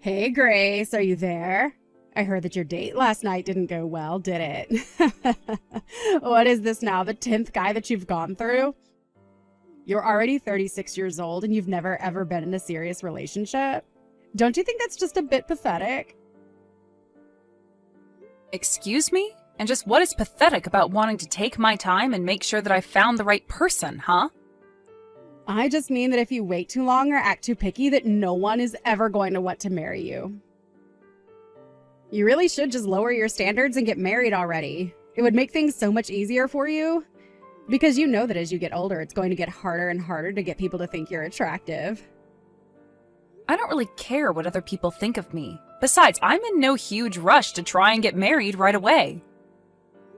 Hey, Grace, are you there? I heard that your date last night didn't go well, did it? What is this now, the 10th guy that you've gone through? You're already 36 years old and you've never ever been in a serious relationship? Don't you think that's just a bit pathetic? Excuse me? And just what is pathetic about wanting to take my time and make sure that I found the right person, huh? I just mean that if you wait too long or act too picky, that no one is ever going to want to marry you. You really should just lower your standards and get married already. It would make things so much easier for you. Because you know that as you get older, it's going to get harder and harder to get people to think you're attractive. I don't really care what other people think of me. Besides, I'm in no huge rush to try and get married right away.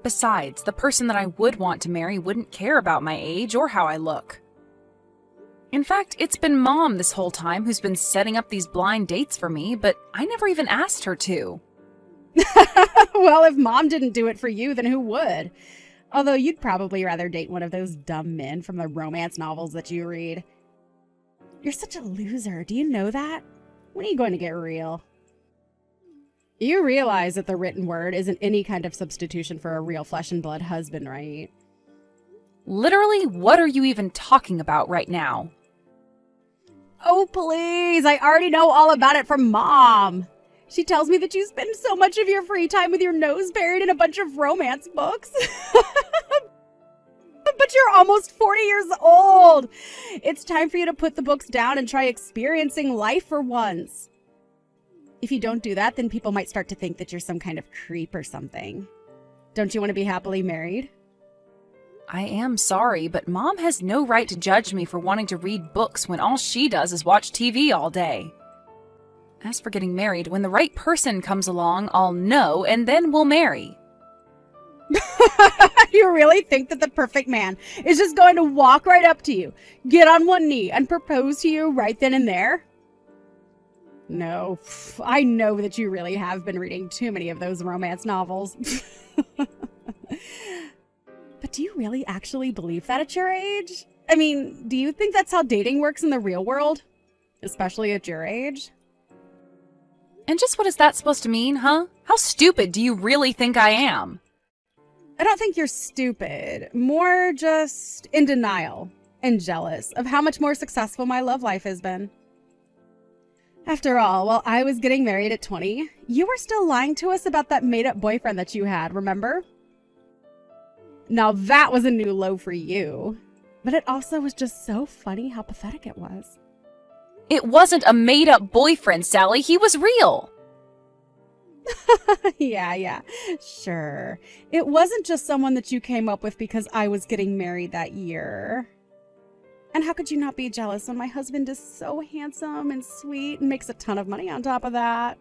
Besides, the person that I would want to marry wouldn't care about my age or how I look. In fact, it's been Mom this whole time who's been setting up these blind dates for me, but I never even asked her to. Well, if Mom didn't do it for you, then who would? Although you'd probably rather date one of those dumb men from the romance novels that you read. You're such a loser. Do you know that? When are you going to get real? You realize that the written word isn't any kind of substitution for a real flesh and blood husband, right? Literally, what are you even talking about right now? Oh, please. I already know all about it from Mom. She tells me that you spend so much of your free time with your nose buried in a bunch of romance books. But you're almost 40 years old. It's time for you to put the books down and try experiencing life for once. If you don't do that, then people might start to think that you're some kind of creep or something. Don't you want to be happily married? I am sorry, but Mom has no right to judge me for wanting to read books when all she does is watch TV all day. As for getting married, when the right person comes along, I'll know, and then we'll marry. You really think that the perfect man is just going to walk right up to you, get on one knee, and propose to you right then and there? No, I know that you really have been reading too many of those romance novels. But do you really actually believe that at your age? I mean, do you think that's how dating works in the real world? Especially at your age? And just what is that supposed to mean, huh? How stupid do you really think I am? I don't think you're stupid. More just in denial and jealous of how much more successful my love life has been. After all, while I was getting married at 20, you were still lying to us about that made-up boyfriend that you had, remember? Now that was a new low for you. But it also was just so funny how pathetic it was. It wasn't a made-up boyfriend, Sally. He was real. Yeah, sure. It wasn't just someone that you came up with because I was getting married that year. And how could you not be jealous when my husband is so handsome and sweet and makes a ton of money on top of that?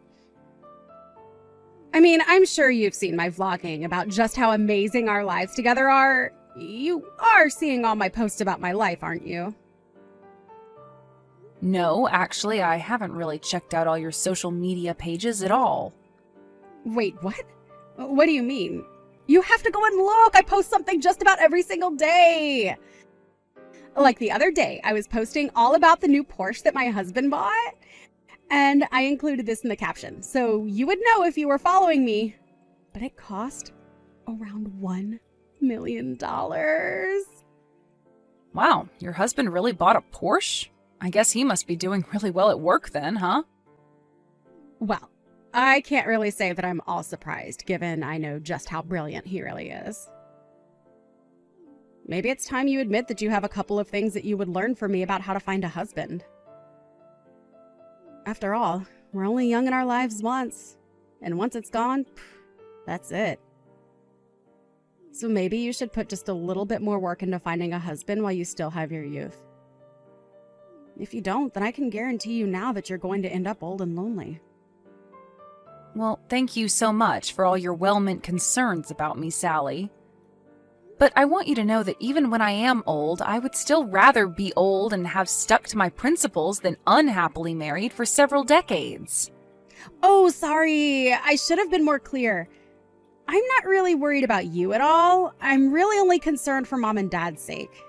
I mean, I'm sure you've seen my vlogging about just how amazing our lives together are. You are seeing all my posts about my life, aren't you? No, actually, I haven't really checked out all your social media pages at all. Wait, what? What do you mean? You have to go and look! I post something just about every single day! Like the other day, I was posting all about the new Porsche that my husband bought, and I included this in the caption, so you would know if you were following me. But it cost around $1 million. Wow, your husband really bought a Porsche? I guess he must be doing really well at work then, huh? Well, I can't really say that I'm all surprised, given I know just how brilliant he really is. Maybe it's time you admit that you have a couple of things that you would learn from me about how to find a husband. After all, we're only young in our lives once, and once it's gone, that's it. So maybe you should put just a little bit more work into finding a husband while you still have your youth. If you don't, then I can guarantee you now that you're going to end up old and lonely. Well, thank you so much for all your well-meant concerns about me, Sally. But I want you to know that even when I am old, I would still rather be old and have stuck to my principles than unhappily married for several decades. Oh, sorry. I should have been more clear. I'm not really worried about you at all. I'm really only concerned for Mom and Dad's sake.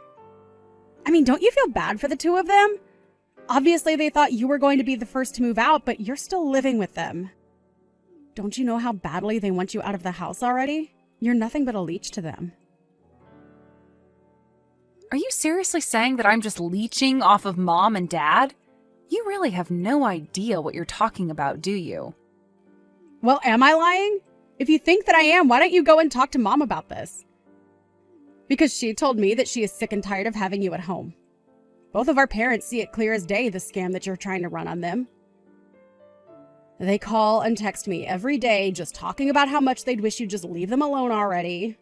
I mean, don't you feel bad for the two of them? Obviously, they thought you were going to be the first to move out, but you're still living with them. Don't you know how badly they want you out of the house already? You're nothing but a leech to them. Are you seriously saying that I'm just leeching off of Mom and Dad? You really have no idea what you're talking about, do you? Well, am I lying? If you think that I am, why don't you go and talk to Mom about this? Because she told me that she is sick and tired of having you at home. Both of our parents see it clear as day, the scam that you're trying to run on them. They call and text me every day just talking about how much they'd wish you'd just leave them alone already.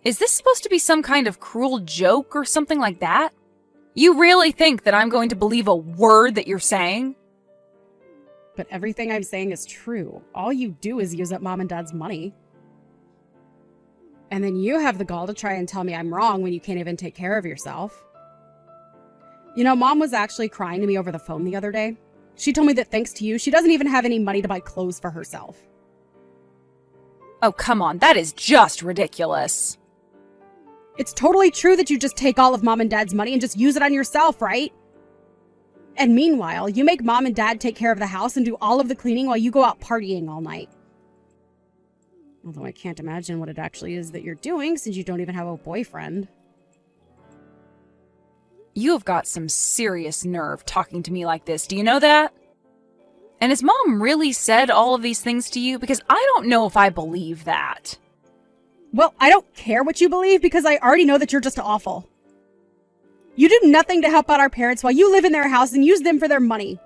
Is this supposed to be some kind of cruel joke or something like that? You really think that I'm going to believe a word that you're saying? But everything I'm saying is true. All you do is use up Mom and Dad's money. And then you have the gall to try and tell me I'm wrong when you can't even take care of yourself. You know, Mom was actually crying to me over the phone the other day. She told me that thanks to you, she doesn't even have any money to buy clothes for herself. Oh, come on, that is just ridiculous. It's totally true that you just take all of Mom and Dad's money and just use it on yourself, right? And meanwhile, you make Mom and Dad take care of the house and do all of the cleaning while you go out partying all night. Although I can't imagine what it actually is that you're doing since you don't even have a boyfriend. You have got some serious nerve talking to me like this, do you know that? And has Mom really said all of these things to you? Because I don't know if I believe that. Well, I don't care what you believe because I already know that you're just awful. You do nothing to help out our parents while you live in their house and use them for their money.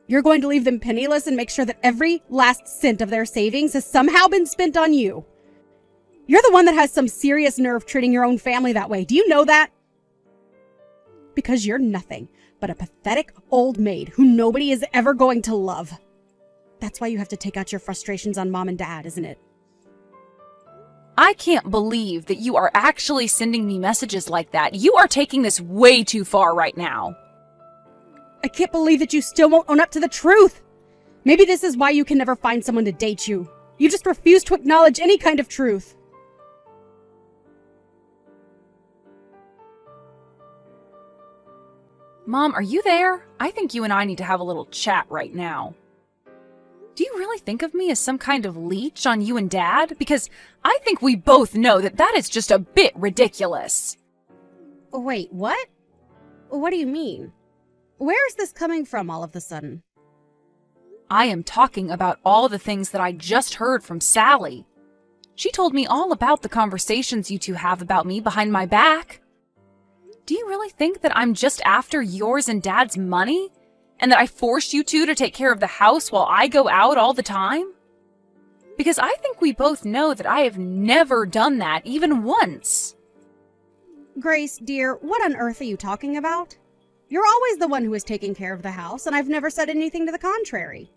You're going to leave them penniless and make sure that every last cent of their savings has somehow been spent on you. You're the one that has some serious nerve treating your own family that way. Do you know that? Because you're nothing but a pathetic old maid who nobody is ever going to love. That's why you have to take out your frustrations on Mom and Dad, isn't it? I can't believe that you are actually sending me messages like that. You are taking this way too far right now. I can't believe that you still won't own up to the truth. Maybe this is why you can never find someone to date you. You just refuse to acknowledge any kind of truth. Mom, are you there? I think you and I need to have a little chat right now. Do you really think of me as some kind of leech on you and Dad? Because I think we both know that that is just a bit ridiculous. Wait, what? What do you mean? Where is this coming from all of a sudden? I am talking about all the things that I just heard from Sally. She told me all about the conversations you two have about me behind my back. Do you really think that I'm just after yours and Dad's money? And that I forced you two to take care of the house while I go out all the time? Because I think we both know that I have never done that, even once. Grace, dear, what on earth are you talking about? You're always the one who is taking care of the house, and I've never said anything to the contrary.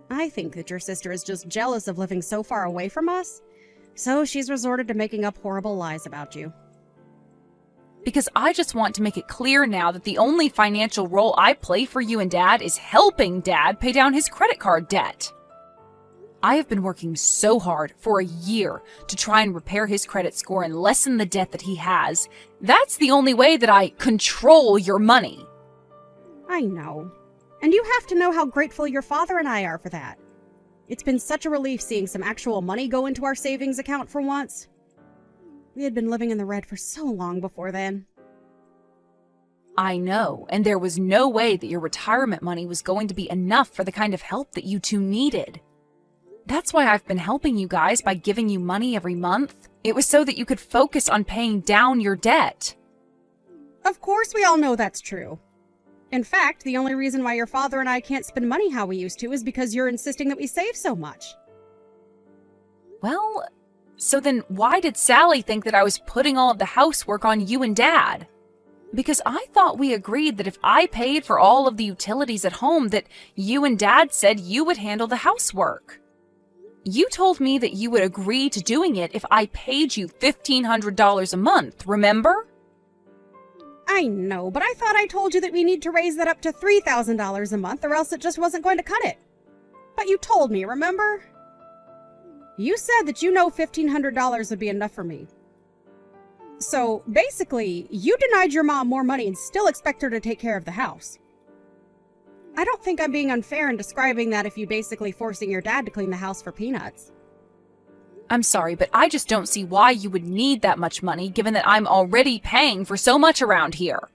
I think that your sister is just jealous of living so far away from us, so she's resorted to making up horrible lies about you. Because I just want to make it clear now that the only financial role I play for you and Dad is helping Dad pay down his credit card debt. I have been working so hard for a year to try and repair his credit score and lessen the debt that he has. That's the only way that I control your money. I know. And you have to know how grateful your father and I are for that. It's been such a relief seeing some actual money go into our savings account for once. We had been living in the red for so long before then. I know, and there was no way that your retirement money was going to be enough for the kind of help that you two needed. That's why I've been helping you guys by giving you money every month. It was so that you could focus on paying down your debt. Of course we all know that's true. In fact, the only reason why your father and I can't spend money how we used to is because you're insisting that we save so much. Well, so then why did Sally think that I was putting all of the housework on you and Dad? Because I thought we agreed that if I paid for all of the utilities at home, that you and Dad said you would handle the housework. You told me that you would agree to doing it if I paid you $1,500 a month, remember? I know, but I thought I told you that we need to raise that up to $3,000 a month or else it just wasn't going to cut it. But you told me, remember? You said that you know $1,500 would be enough for me. So basically, you denied your mom more money and still expect her to take care of the house. I don't think I'm being unfair in describing that if you basically forcing your dad to clean the house for peanuts. I'm sorry, but I just don't see why you would need that much money given that I'm already paying for so much around here.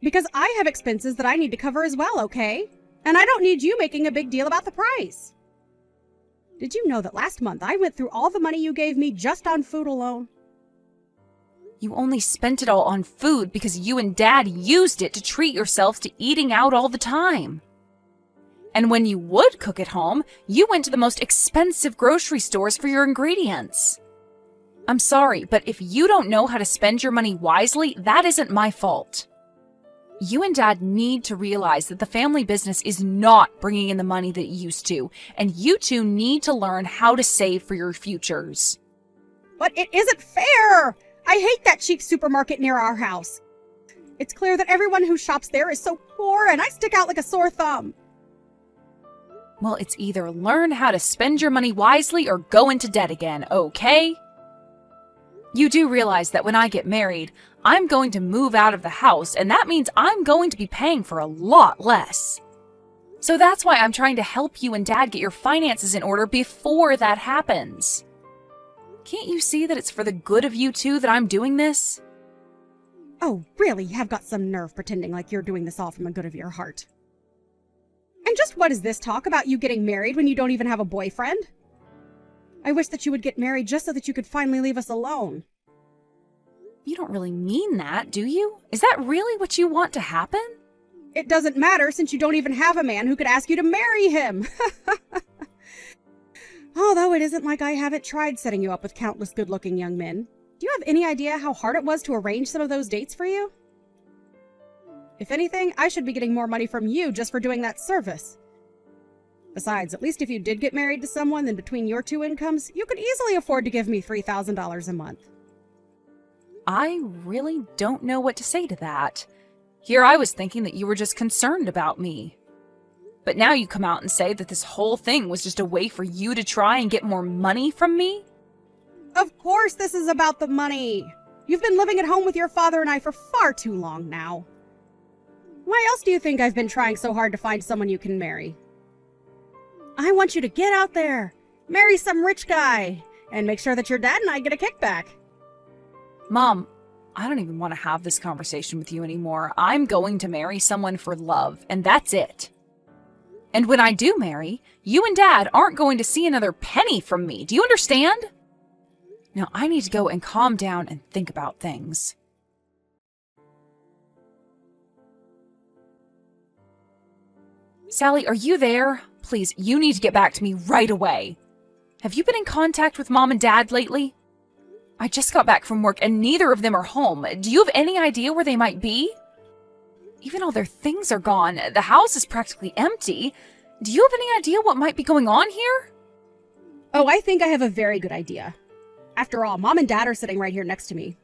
Because I have expenses that I need to cover as well, okay? And I don't need you making a big deal about the price. Did you know that last month I went through all the money you gave me just on food alone? You only spent it all on food because you and Dad used it to treat yourselves to eating out all the time. And when you would cook at home, you went to the most expensive grocery stores for your ingredients. I'm sorry, but if you don't know how to spend your money wisely, that isn't my fault. You and Dad need to realize that the family business is not bringing in the money that it used to, and you two need to learn how to save for your futures. But it isn't fair! I hate that cheap supermarket near our house. It's clear that everyone who shops there is so poor, and I stick out like a sore thumb. Well, it's either learn how to spend your money wisely or go into debt again, okay? You do realize that when I get married, I'm going to move out of the house, and that means I'm going to be paying for a lot less. So that's why I'm trying to help you and Dad get your finances in order before that happens. Can't you see that it's for the good of you two that I'm doing this? Oh, really? You have got some nerve pretending like you're doing this all from the good of your heart. And just what is this talk about you getting married when you don't even have a boyfriend? I wish that you would get married just so that you could finally leave us alone. You don't really mean that, do you? Is that really what you want to happen? It doesn't matter since you don't even have a man who could ask you to marry him. Although it isn't like I haven't tried setting you up with countless good-looking young men. Do you have any idea how hard it was to arrange some of those dates for you? If anything, I should be getting more money from you just for doing that service. Besides, at least if you did get married to someone, then between your two incomes, you could easily afford to give me $3,000 a month. I really don't know what to say to that. Here I was thinking that you were just concerned about me. But now you come out and say that this whole thing was just a way for you to try and get more money from me? Of course this is about the money. You've been living at home with your father and I for far too long now. Why else do you think I've been trying so hard to find someone you can marry? I want you to get out there, marry some rich guy, and make sure that your dad and I get a kickback. Mom, I don't even want to have this conversation with you anymore. I'm going to marry someone for love, and that's it. And when I do marry, you and Dad aren't going to see another penny from me. Do you understand? Now I need to go and calm down and think about things. Sally, are you there? Please, you need to get back to me right away. Have you been in contact with Mom and Dad lately? I just got back from work and neither of them are home. Do you have any idea where they might be? Even all their things are gone. The house is practically empty. Do you have any idea what might be going on here? Oh, I think I have a very good idea. After all, Mom and Dad are sitting right here next to me.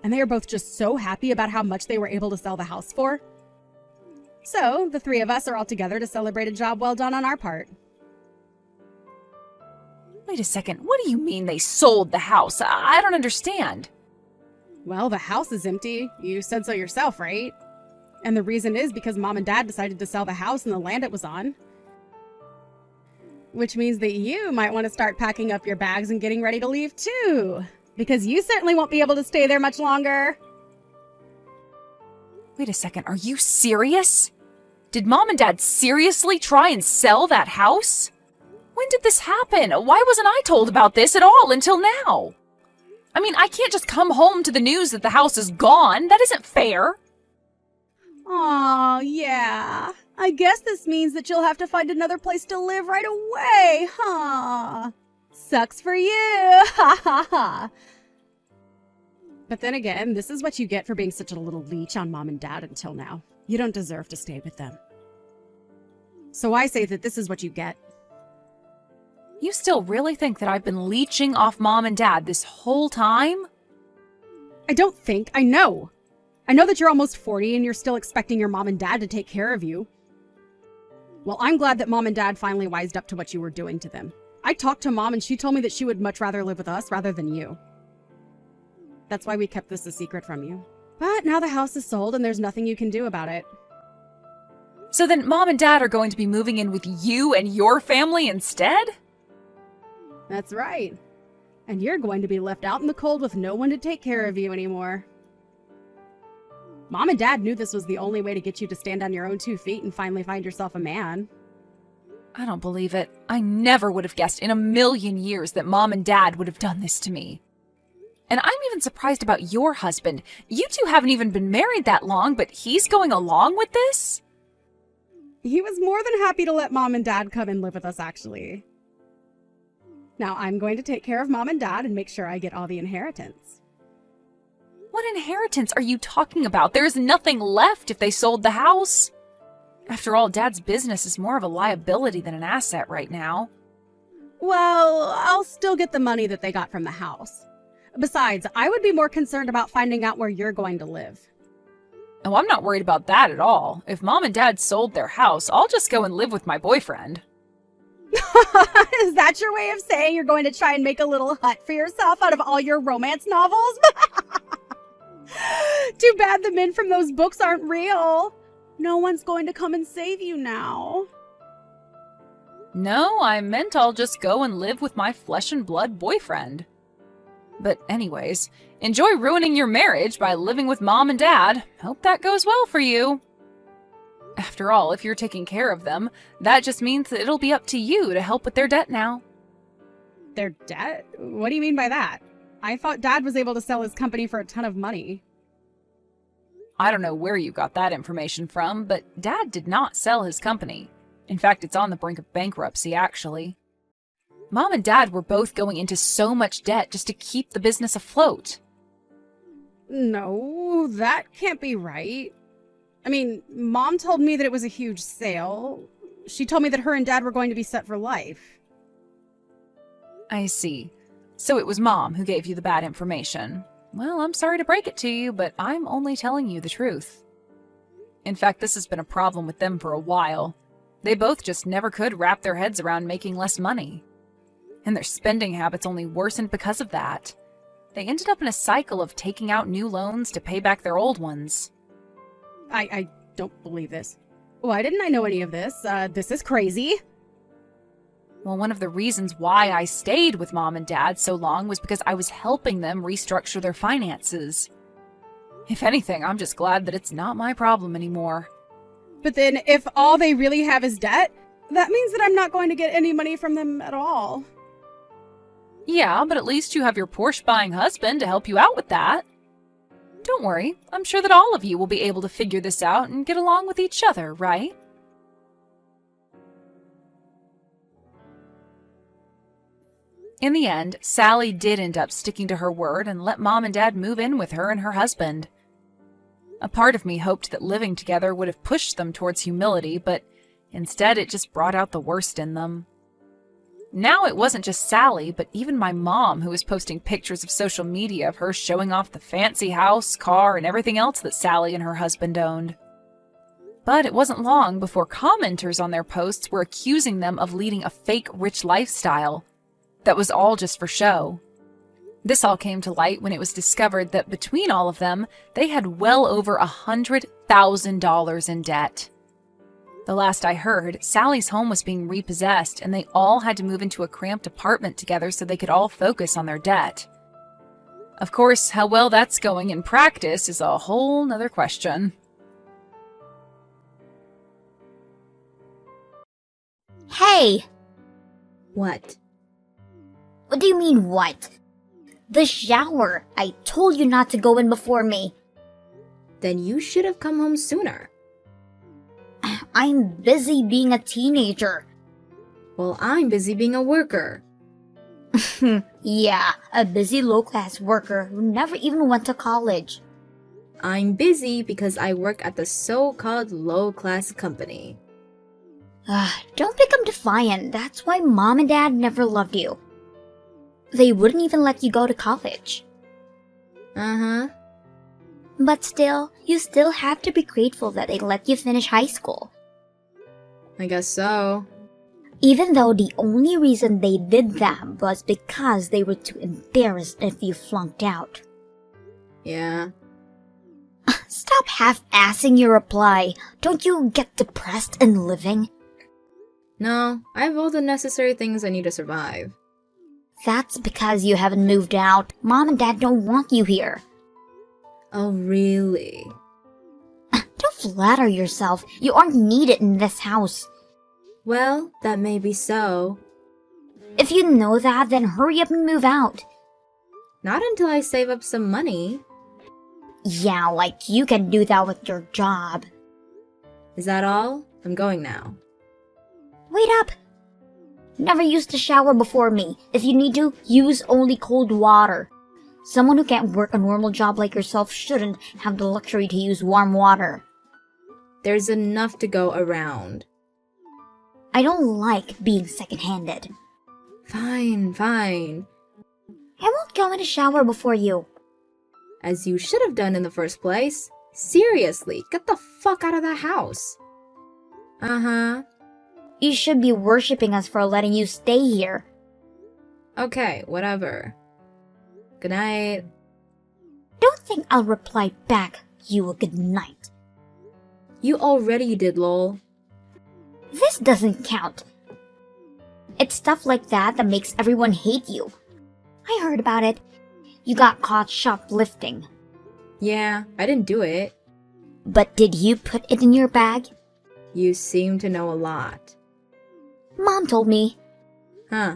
And they are both just so happy about how much they were able to sell the house for. So, the three of us are all together to celebrate a job well done on our part. Wait a second, what do you mean they sold the house? I don't understand. Well, the house is empty. You said so yourself, right? And the reason is because Mom and Dad decided to sell the house and the land it was on. Which means that you might want to start packing up your bags and getting ready to leave too. Because you certainly won't be able to stay there much longer. Wait a second, are you serious? Did Mom and Dad seriously try and sell that house? When did this happen? Why wasn't I told about this at all until now? I mean, I can't just come home to the news that the house is gone. That isn't fair. Aw, yeah. I guess this means that you'll have to find another place to live right away, huh? Sucks for you, ha ha ha. But then again, this is what you get for being such a little leech on Mom and Dad until now. You don't deserve to stay with them. So I say that this is what you get. You still really think that I've been leeching off Mom and Dad this whole time? I don't think, I know. I know that you're almost 40 and you're still expecting your Mom and Dad to take care of you. Well, I'm glad that Mom and Dad finally wised up to what you were doing to them. I talked to Mom and she told me that she would much rather live with us rather than you. That's why we kept this a secret from you. But now the house is sold and there's nothing you can do about it. So then Mom and Dad are going to be moving in with you and your family instead? That's right. And you're going to be left out in the cold with no one to take care of you anymore. Mom and Dad knew this was the only way to get you to stand on your own 2 feet and finally find yourself a man. I don't believe it. I never would have guessed in a million years that Mom and Dad would have done this to me. And I'm even surprised about your husband. You two haven't even been married that long, but he's going along with this? He was more than happy to let Mom and Dad come and live with us, actually. Now I'm going to take care of Mom and Dad and make sure I get all the inheritance. What inheritance are you talking about? There's nothing left if they sold the house. After all, Dad's business is more of a liability than an asset right now. Well, I'll still get the money that they got from the house. Besides, I would be more concerned about finding out where you're going to live. Oh, I'm not worried about that at all. If Mom and Dad sold their house, I'll just go and live with my boyfriend. Is that your way of saying you're going to try and make a little hut for yourself out of all your romance novels? Too bad the men from those books aren't real. No one's going to come and save you now. No, I meant I'll just go and live with my flesh and blood boyfriend. But anyways, enjoy ruining your marriage by living with Mom and Dad. Hope that goes well for you. After all, if you're taking care of them, that just means that it'll be up to you to help with their debt now. Their debt? What do you mean by that? I thought Dad was able to sell his company for a ton of money. I don't know where you got that information from, but Dad did not sell his company. In fact, it's on the brink of bankruptcy, actually. Mom and Dad were both going into so much debt just to keep the business afloat. No, that can't be right. I mean, Mom told me that it was a huge sale. She told me that her and Dad were going to be set for life. I see. So it was Mom who gave you the bad information. Well, I'm sorry to break it to you, but I'm only telling you the truth. In fact, this has been a problem with them for a while. They both just never could wrap their heads around making less money. And their spending habits only worsened because of that. They ended up in a cycle of taking out new loans to pay back their old ones. I don't believe this. Why didn't I know any of this? This is crazy. Well, one of the reasons why I stayed with Mom and Dad so long was because I was helping them restructure their finances. If anything, I'm just glad that it's not my problem anymore. But then, if all they really have is debt, that means that I'm not going to get any money from them at all. Yeah, but at least you have your Porsche-buying husband to help you out with that. Don't worry, I'm sure that all of you will be able to figure this out and get along with each other, right? In the end, Sally did end up sticking to her word and let Mom and Dad move in with her and her husband. A part of me hoped that living together would have pushed them towards humility, but instead it just brought out the worst in them. Now it wasn't just Sally, but even my mom who was posting pictures of social media of her showing off the fancy house, car, and everything else that Sally and her husband owned. But it wasn't long before commenters on their posts were accusing them of leading a fake rich lifestyle that was all just for show. This all came to light when it was discovered that between all of them, they had well over $100,000 in debt. The last I heard, Sally's home was being repossessed and they all had to move into a cramped apartment together so they could all focus on their debt. Of course, how well that's going in practice is a whole nother question. Hey! What? What do you mean, what? The shower! I told you not to go in before me. Then you should have come home sooner. I'm busy being a teenager. Well, I'm busy being a worker. Yeah, a busy low-class worker who never even went to college. I'm busy because I work at the so-called low-class company. Don't become defiant. That's why Mom and Dad never loved you. They wouldn't even let you go to college. Uh-huh. But still, you still have to be grateful that they let you finish high school. I guess so. Even though the only reason they did that was because they were too embarrassed if you flunked out. Yeah. Stop half-assing your reply. Don't you get depressed in living? No, I have all the necessary things I need to survive. That's because you haven't moved out. Mom and Dad don't want you here. Oh, really? Don't flatter yourself. You aren't needed in this house. Well, that may be so. If you know that, then hurry up and move out. Not until I save up some money. Yeah, like you can do that with your job. Is that all? I'm going now. Wait up! Never used a shower before me. If you need to, use only cold water. Someone who can't work a normal job like yourself shouldn't have the luxury to use warm water. There's enough to go around. I don't like being second-handed. Fine, fine. I won't go in a shower before you. As you should have done in the first place. Seriously, get the fuck out of the house. Uh-huh. You should be worshipping us for letting you stay here. Okay, whatever. Good night. Don't think I'll reply back, you a good night. You already did, lol. This doesn't count. It's stuff like that that makes everyone hate you. I heard about it. You got caught shoplifting. Yeah, I didn't do it. But did you put it in your bag? You seem to know a lot. Mom told me. Huh.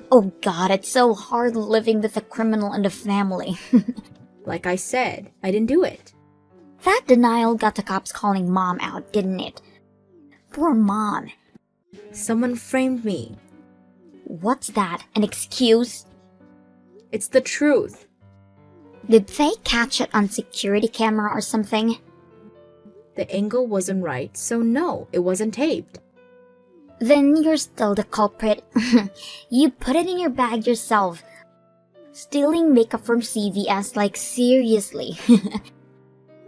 Oh God, it's so hard living with a criminal in the family. Like I said, I didn't do it. That denial got the cops calling Mom out, didn't it? Poor Mom. Someone framed me. What's that, an excuse? It's the truth. Did they catch it on security camera or something? The angle wasn't right, so no, it wasn't taped. Then you're still the culprit. You put it in your bag yourself. Stealing makeup from CVS, like seriously.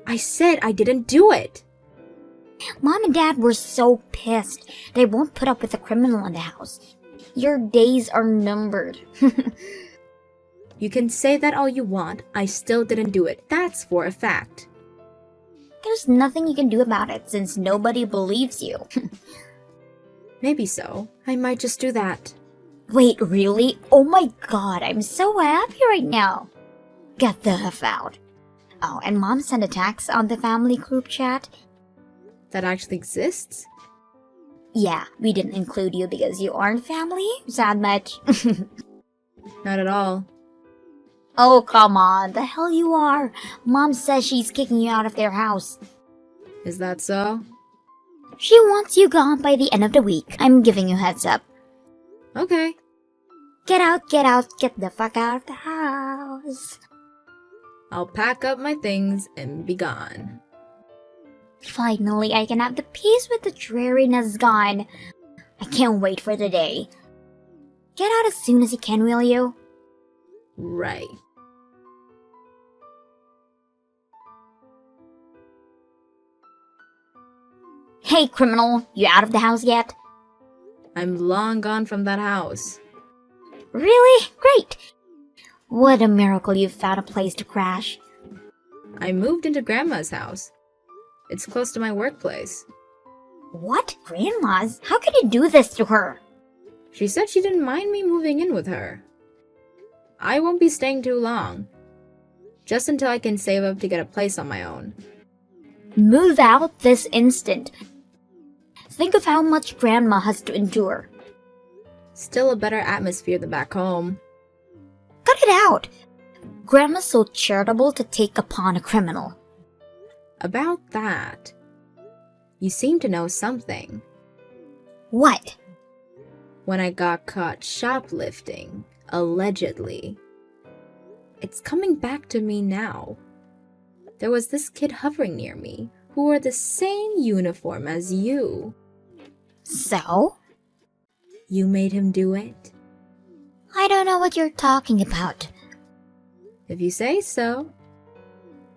I said I didn't do it. Mom and Dad were so pissed. They won't put up with a criminal in the house. Your days are numbered. You can say that all you want, I still didn't do it. That's for a fact. There's nothing you can do about it since nobody believes you. Maybe so. I might just do that. Wait, really? Oh my God, I'm so happy right now. Get the F out. Oh, and Mom sent a text on the family group chat. That actually exists? Yeah, we didn't include you because you aren't family? Sad much? Not at all. Oh, come on. The hell you are. Mom says she's kicking you out of their house. Is that so? She wants you gone by the end of the week. I'm giving you heads up. Okay. Get out, get the fuck out of the house. I'll pack up my things and be gone. Finally, I can have the peace with the dreariness gone. I can't wait for the day. Get out as soon as you can, will you? Right. Hey, criminal, you out of the house yet? I'm long gone from that house. Really? Great! What a miracle you found a place to crash. I moved into Grandma's house. It's close to my workplace. What? Grandma's? How could you do this to her? She said she didn't mind me moving in with her. I won't be staying too long. Just until I can save up to get a place on my own. Move out this instant. Think of how much Grandma has to endure. Still a better atmosphere than back home. Cut it out! Grandma's so charitable to take upon a criminal. About that, you seem to know something. What? When I got caught shoplifting, allegedly. It's coming back to me now. There was this kid hovering near me who wore the same uniform as you. So? You made him do it? I don't know what you're talking about. If you say so.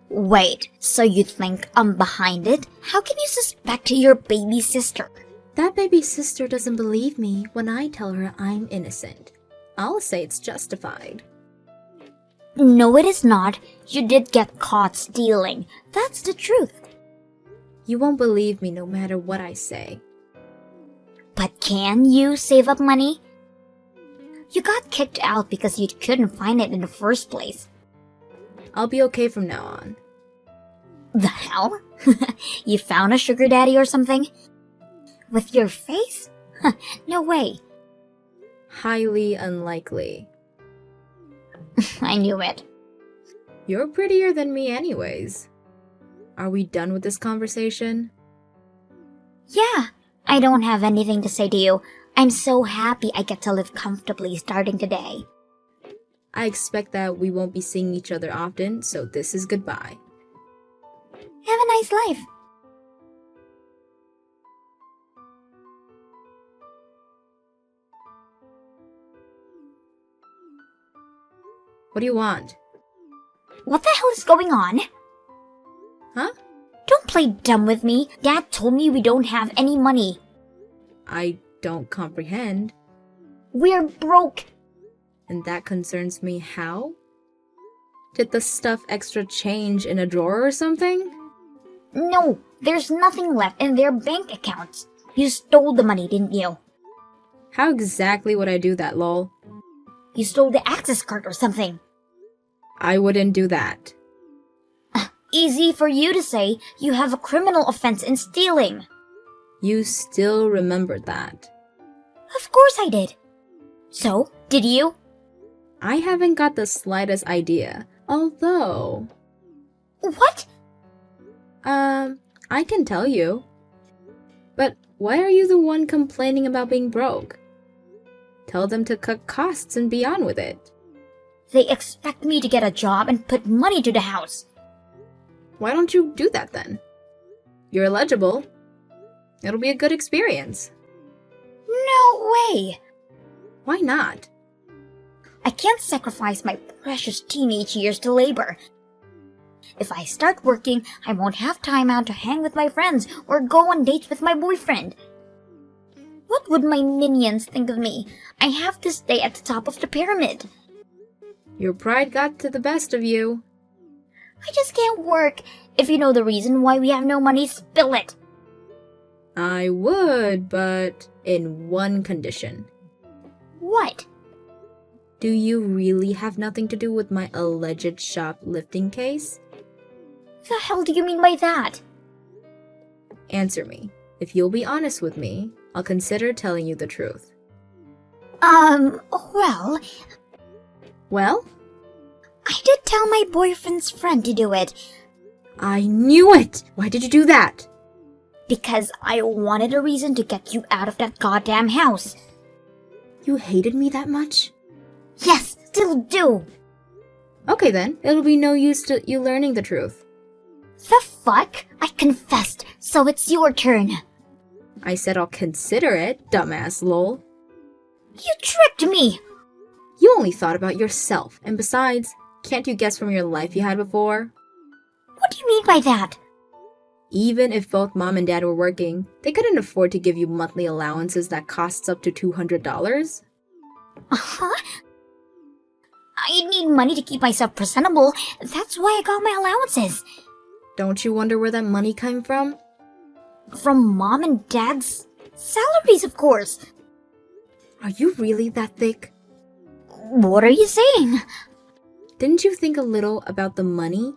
Wait, so you think I'm behind it? How can you suspect your baby sister? That baby sister doesn't believe me when I tell her I'm innocent. I'll say it's justified. No, it is not. You did get caught stealing. That's the truth. You won't believe me no matter what I say. But can you save up money? You got kicked out because you couldn't find it in the first place. I'll be okay from now on. The hell? You found a sugar daddy or something? With your face? No way. Highly unlikely. I knew it. You're prettier than me anyways. Are we done with this conversation? Yeah, I don't have anything to say to you. I'm so happy I get to live comfortably starting today. I expect that we won't be seeing each other often, so this is goodbye. Have a nice life. What do you want? What the hell is going on? Huh? Don't play dumb with me. Dad told me we don't have any money. I don't comprehend. We're broke. And that concerns me how? Did the stuff extra change in a drawer or something? No, there's nothing left in their bank accounts. You stole the money, didn't you? How exactly would I do that, lol? You stole the access card or something. I wouldn't do that. Easy for you to say. You have a criminal offense in stealing. You still remembered that. Of course I did. So, did you? I haven't got the slightest idea, although... What? I can tell you. But why are you the one complaining about being broke? Tell them to cut costs and be on with it. They expect me to get a job and put money to the house. Why don't you do that then? You're eligible. It'll be a good experience. No way! Why not? I can't sacrifice my precious teenage years to labor. If I start working, I won't have time out to hang with my friends or go on dates with my boyfriend. What would my minions think of me? I have to stay at the top of the pyramid. Your pride got to the best of you. I just can't work. If you know the reason why we have no money, spill it. I would, but in one condition. What? Do you really have nothing to do with my alleged shoplifting case? The hell do you mean by that? Answer me. If you'll be honest with me, I'll consider telling you the truth. Well, Well? I did tell my boyfriend's friend to do it I knew it! Why did you do that? because I wanted a reason to get you out of that goddamn house. You hated me that much? Yes, still do. Okay then, it'll be no use to you learning the truth. The fuck? I confessed, so it's your turn. I said I'll consider it, dumbass lol. You tricked me. You only thought about yourself, and besides, can't you guess from your life you had before? What do you mean by that? Even if both mom and dad were working, they couldn't afford to give you monthly allowances that costs up to $200. Huh? I need money to keep myself presentable. That's why I got my allowances. Don't you wonder where that money came from? From mom and dad's salaries, of course. Are you really that thick? What are you saying? Didn't you think a little about the money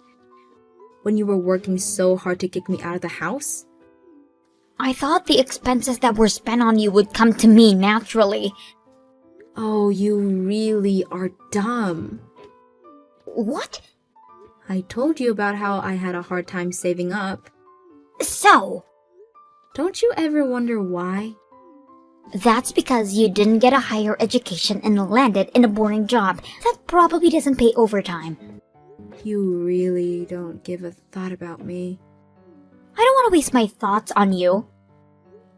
when you were working so hard to kick me out of the house? I thought the expenses that were spent on you would come to me naturally. Oh, you really are dumb. What? I told you about how I had a hard time saving up. So, Don't you ever wonder why? that's because you didn't get a higher education and landed in a boring job that probably doesn't pay overtime. You really don't give a thought about me. I don't want to waste my thoughts on you.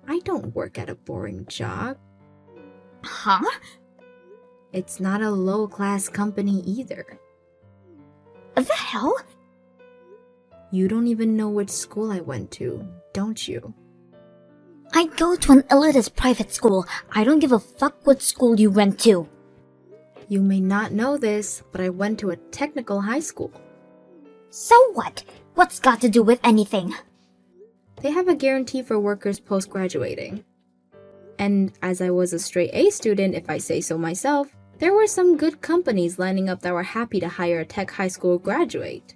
I don't work at a boring job. Huh? It's not a low-class company either. The hell? You don't even know which school I went to, don't you? I go to an elitist private school. I don't give a fuck what school you went to. You may not know this, but I went to a technical high school. So what? What's got to do with anything? They have a guarantee for workers post-graduating. And as I was a straight A student, if I say so myself, there were some good companies lining up that were happy to hire a tech high school graduate.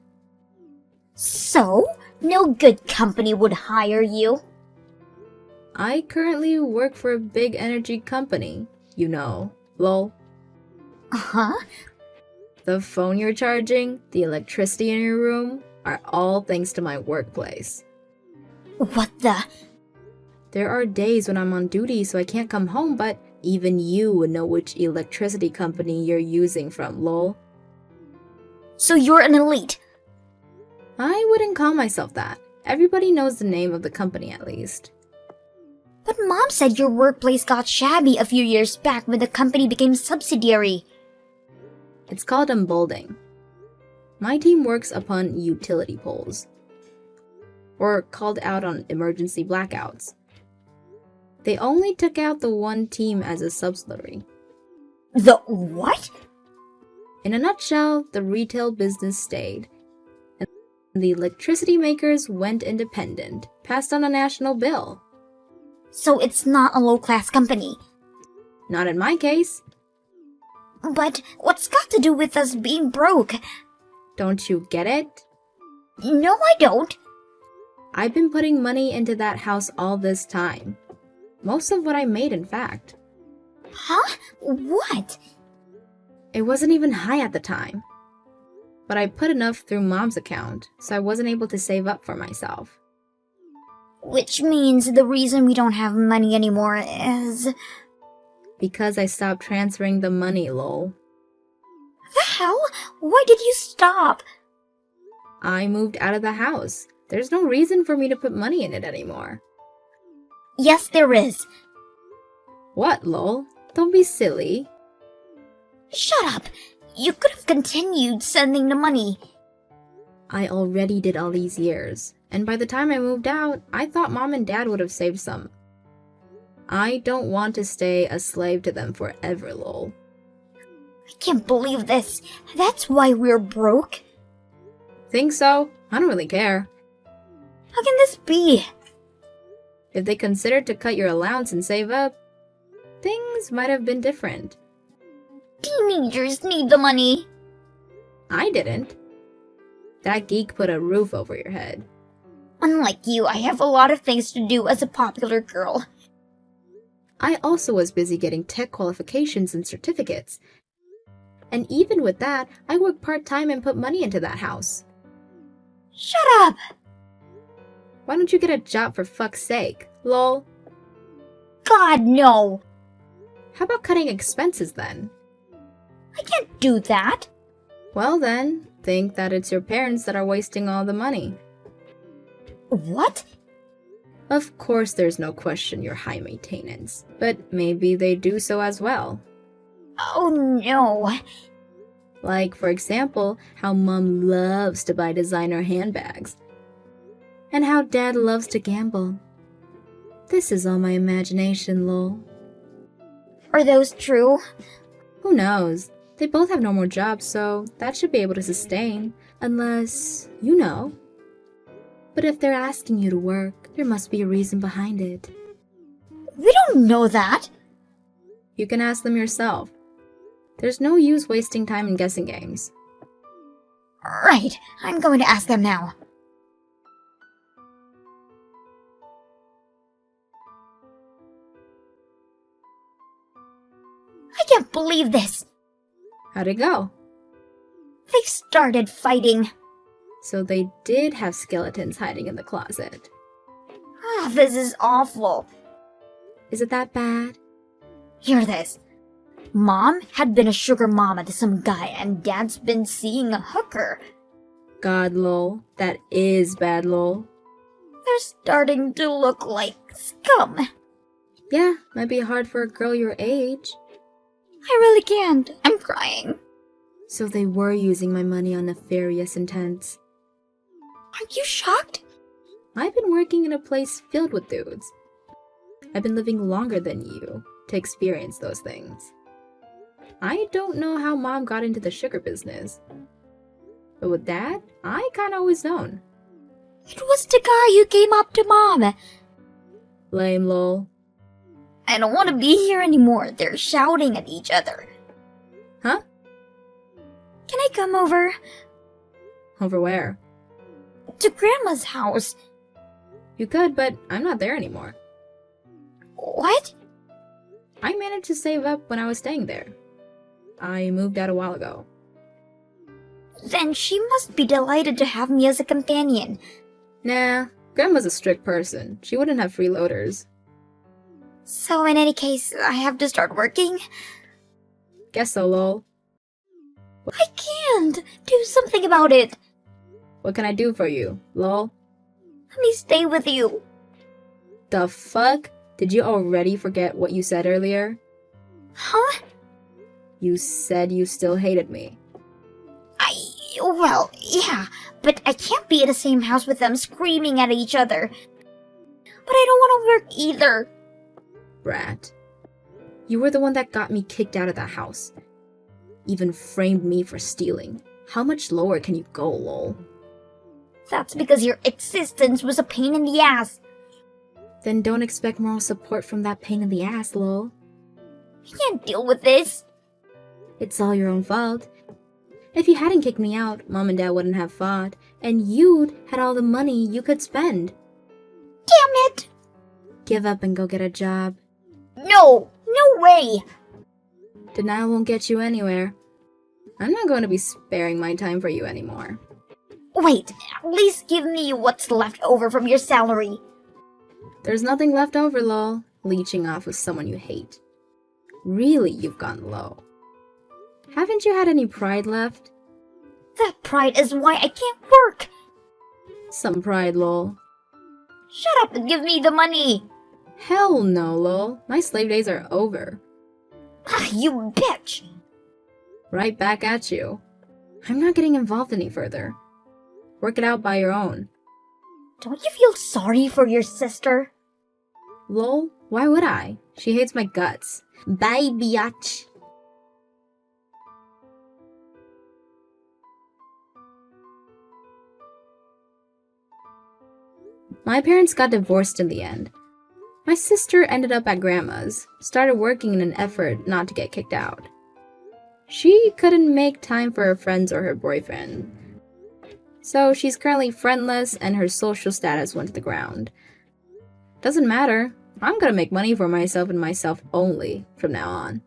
So? No good company would hire you? I currently work for a big energy company. You know, lol. Huh? The phone you're charging, the electricity in your room, are all thanks to my workplace. What the? There are days when I'm on duty so I can't come home, but even you would know which electricity company you're using from, lol. So you're an elite? I wouldn't call myself that. Everybody knows the name of the company at least. But Mom said your workplace got shabby a few years back when the company became subsidiary. It's called unbolding. My team works upon utility poles, or called out on emergency blackouts. They only took out the one team as a subsidiary. The what? In a nutshell, the retail business stayed, and the electricity makers went independent, passed on a national bill. So it's not a low-class company. Not in my case. But what's got to do with us being broke? Don't you get it? No, I don't. I've been putting money into that house all this time. Most of what I made, in fact. Huh? What? It wasn't even high at the time. But I put enough through Mom's account, so I wasn't able to save up for myself. Which means the reason we don't have money anymore is... Because I stopped transferring the money, lol. The hell? Why did you stop? I moved out of the house. There's no reason for me to put money in it anymore. Yes, there is. What, lol? Don't be silly. Shut up. You could have continued sending the money. I already did all these years, and by the time I moved out, I thought Mom and Dad would have saved some. I don't want to stay a slave to them forever, lol. I can't believe this. That's why we're broke. Think so? I don't really care. How can this be? If they considered to cut your allowance and save up, things might have been different. Teenagers need the money. I didn't. That geek put a roof over your head. Unlike you, I have a lot of things to do as a popular girl. I also was busy getting tech qualifications and certificates. And even with that, I worked part-time and put money into that house. Shut up! Why don't you get a job for fuck's sake, lol? God, no! How about cutting expenses then? I can't do that. Well then, think that it's your parents that are wasting all the money. What? Of course there's no question you're high maintenance, but maybe they do so as well. Oh no. Like, for example, how Mom loves to buy designer handbags. And how Dad loves to gamble. This is all my imagination, lol. Are those true? Who knows? They both have normal jobs, so that should be able to sustain. Unless, you know. But if they're asking you to work, there must be a reason behind it. We don't know that. You can ask them yourself. There's no use wasting time in guessing games. Right, I'm going to ask them now. I can't believe this. How'd it go? They started fighting. So they did have skeletons hiding in the closet. Ah, this is awful. Is it that bad? Hear this. Mom had been a sugar mama to some guy and Dad's been seeing a hooker. God, lol. That is bad, lol. They're starting to look like scum. Yeah, might be hard for a girl your age. I really can't. I'm crying. So they were using my money on nefarious intents. Aren't you shocked? I've been working in a place filled with dudes. I've been living longer than you to experience those things. I don't know how Mom got into the sugar business. But with Dad, I kinda always known. It was the guy who came up to Mom. Lame lol. I don't want to be here anymore. They're shouting at each other. Huh? Can I come over? Over where? To Grandma's house. You could, but I'm not there anymore. What? I managed to save up when I was staying there. I moved out a while ago. Then she must be delighted to have me as a companion. Nah, Grandma's a strict person. She wouldn't have freeloaders. So in any case, I have to start working? Guess so, lol. I can't! Do something about it! What can I do for you, lol? Let me stay with you. The fuck? Did you already forget what you said earlier? Huh? You said you still hated me. Well, yeah, but I can't be in the same house with them screaming at each other. But I don't want to work either. Brat. You were the one that got me kicked out of that house. Even framed me for stealing. How much lower can you go, lol? That's because your existence was a pain in the ass. Then don't expect moral support from that pain in the ass, lol. I can't deal with this. It's all your own fault. If you hadn't kicked me out, Mom and Dad wouldn't have fought, and you'd had all the money you could spend. Damn it! Give up and go get a job. No! No way! Denial won't get you anywhere. I'm not going to be sparing my time for you anymore. Wait, at least give me what's left over from your salary. There's nothing left over, lol. Leeching off of someone you hate. Really, you've gone low. Haven't you had any pride left? That pride is why I can't work. Some pride, lol. Shut up and give me the money. Hell no, lol. My slave days are over. Ah, you bitch. Right back at you. I'm not getting involved any further. Work it out by your own. Don't you feel sorry for your sister? Lol, why would I? She hates my guts. Bye, biatch. My parents got divorced in the end. My sister ended up at Grandma's, started working in an effort not to get kicked out. She couldn't make time for her friends or her boyfriend. So she's currently friendless and her social status went to the ground. Doesn't matter. I'm gonna make money for myself and myself only from now on.